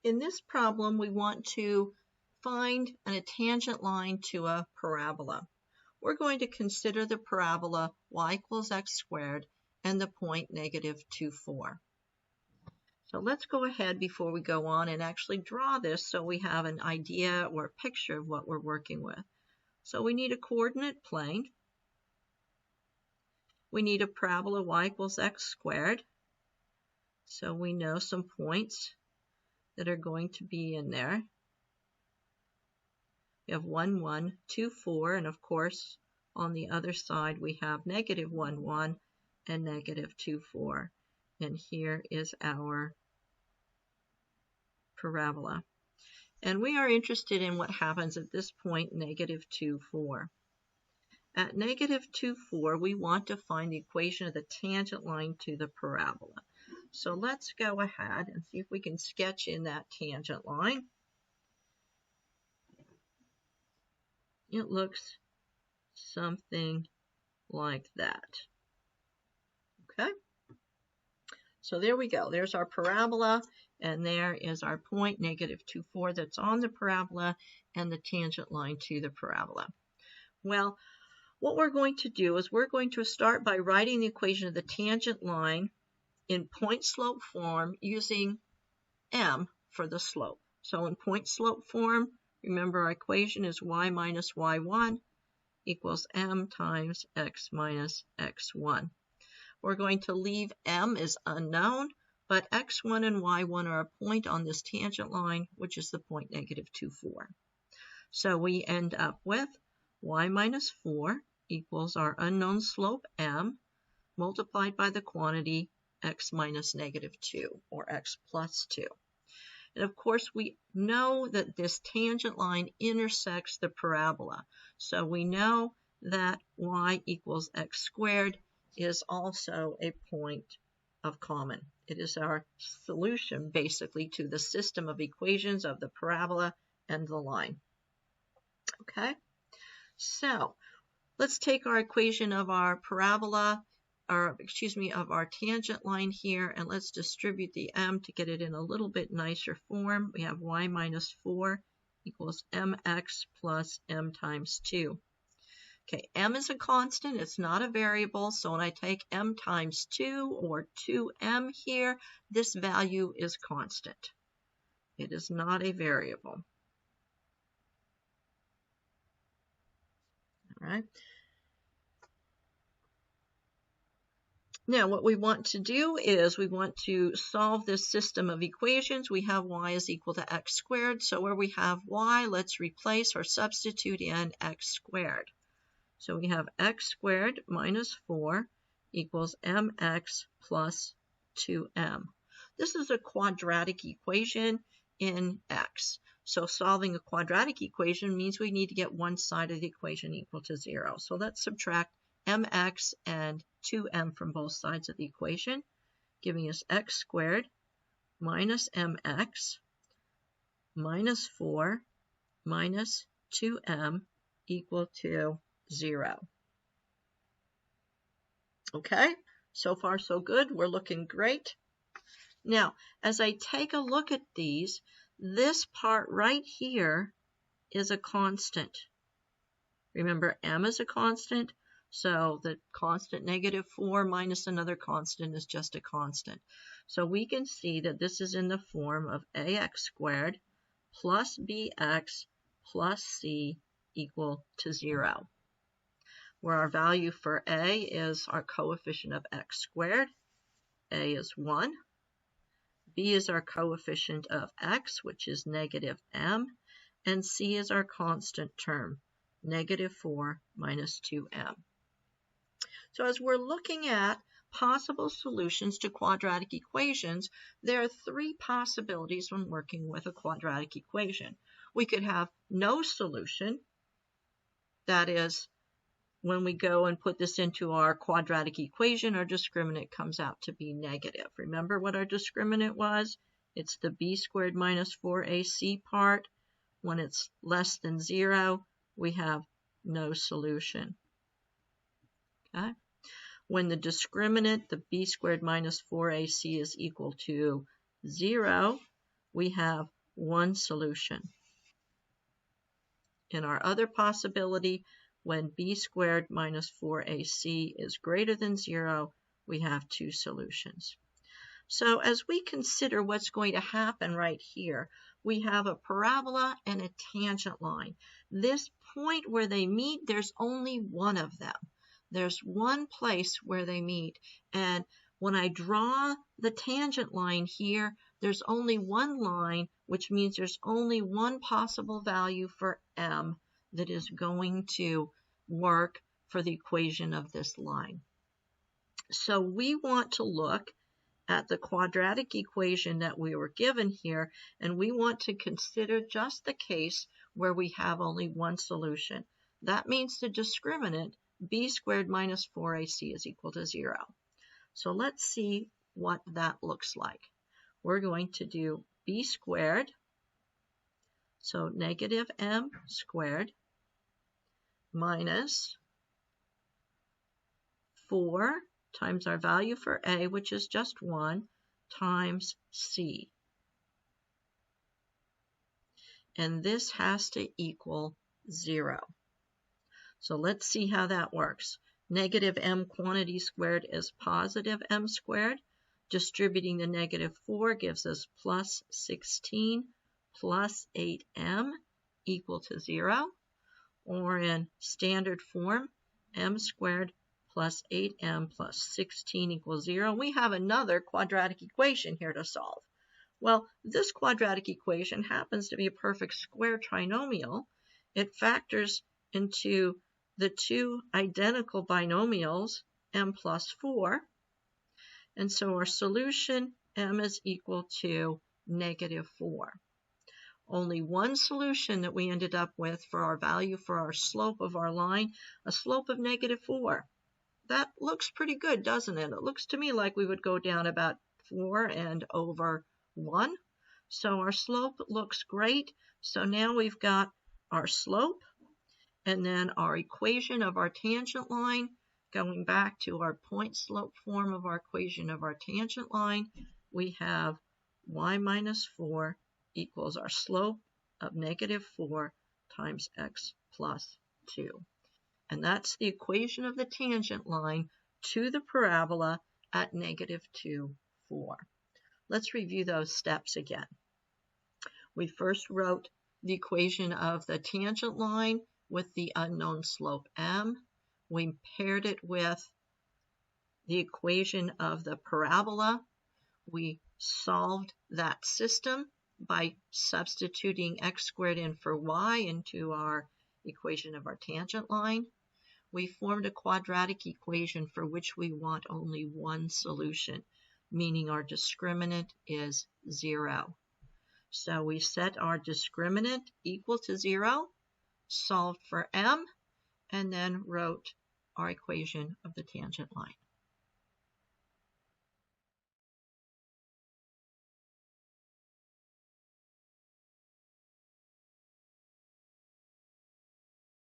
In this problem, we want to find a tangent line to a parabola. We're going to consider the parabola y equals x squared and the point -2, 4. So let's go ahead before we go on and actually draw this so we have an idea or a picture of what we're working with. So we need a coordinate plane. We need a parabola y equals x squared. So we know some points that are going to be in there. We have 1, 1, 2, 4, and of course on the other side we have -1, 1 and -2, 4. And here is our parabola. And we are interested in what happens at this point, -2, 4. At -2, 4, we want to find the equation of the tangent line to the parabola. So let's go ahead and see if we can sketch in that tangent line. It looks something like that. Okay? So there we go. There's our parabola, and there is our point, -2, 4, that's on the parabola, and the tangent line to the parabola. Well, what we're going to do is we're going to start by writing the equation of the tangent line in point-slope form using m for the slope. So in point-slope form, remember our equation is y minus y1 equals m times x minus x1. We're going to leave m as unknown, but x1 and y1 are a point on this tangent line, which is the point -2, 4. So we end up with y minus 4 equals our unknown slope m multiplied by the quantity x minus -2, or x plus 2. And of course, we know that this tangent line intersects the parabola. So we know that y equals x squared is also a point of common. It is our solution, basically, to the system of equations of the parabola and the line. Okay? So let's take our equation of our parabola, of our tangent line here, and let's distribute the m to get it in a little bit nicer form. We have y minus 4 equals mx plus m times 2. Okay, m is a constant, it's not a variable, so when I take m times 2 or 2m here, this value is constant. It is not a variable. All right. Now, what we want to do is we want to solve this system of equations. We have y is equal to x squared. So where we have y, let's replace or substitute in x squared. So we have x squared minus 4 equals mx plus 2m. This is a quadratic equation in x. So solving a quadratic equation means we need to get one side of the equation equal to 0. So let's subtract mx and 2m from both sides of the equation, giving us x squared minus mx minus 4 minus 2m equal to 0. Okay, so far so good. We're looking great. Now, as I take a look at these, this part right here is a constant. Remember, m is a constant, so the constant -4 minus another constant is just a constant. So we can see that this is in the form of ax squared plus bx plus c equal to 0, where our value for a is our coefficient of x squared. A is 1. B is our coefficient of x, which is -m, and c is our constant term, -4 minus 2m. So as we're looking at possible solutions to quadratic equations, there are three possibilities when working with a quadratic equation. We could have no solution. That is, when we go and put this into our quadratic equation, our discriminant comes out to be negative. Remember what our discriminant was? It's the b squared minus 4ac part. When it's less than 0, we have no solution. Okay? When the discriminant, the b squared minus 4ac, is equal to 0, we have one solution. In our other possibility, when b squared minus 4ac is greater than 0, we have two solutions. So as we consider what's going to happen right here, we have a parabola and a tangent line. This point where they meet, there's only one of them. There's one place where they meet. And when I draw the tangent line here, there's only one line, which means there's only one possible value for m that is going to work for the equation of this line. So we want to look at the quadratic equation that we were given here, and we want to consider just the case where we have only one solution. That means the discriminant, b squared minus 4ac is equal to 0. So let's see what that looks like. We're going to do b squared, so negative m squared, minus 4 times our value for a, which is just 1, times c. And this has to equal 0. So let's see how that works. Negative m quantity squared is positive m squared. Distributing the negative 4 gives us plus 16 plus 8m equal to 0. Or in standard form, m squared plus 8m plus 16 equals 0. We have another quadratic equation here to solve. Well, this quadratic equation happens to be a perfect square trinomial. It factors into the two identical binomials, m plus 4. And so our solution, m is equal to negative 4. Only one solution that we ended up with for our value for our slope of our line, a slope of negative 4. That looks pretty good, doesn't it? It looks to me like we would go down about 4 and over 1. So our slope looks great. So now we've got our slope and then our equation of our tangent line. Going back to our point slope form of our equation of our tangent line, we have y minus 4 equals our slope of negative 4 times x plus 2. And that's the equation of the tangent line to the parabola at negative 2, 4. Let's review those steps again. We first wrote the equation of the tangent line with the unknown slope m. We paired it with the equation of the parabola. We solved that system by substituting x squared in for y into our equation of our tangent line. We formed a quadratic equation for which we want only one solution, meaning our discriminant is 0. So we set our discriminant equal to 0, solved for m, and then wrote our equation of the tangent line.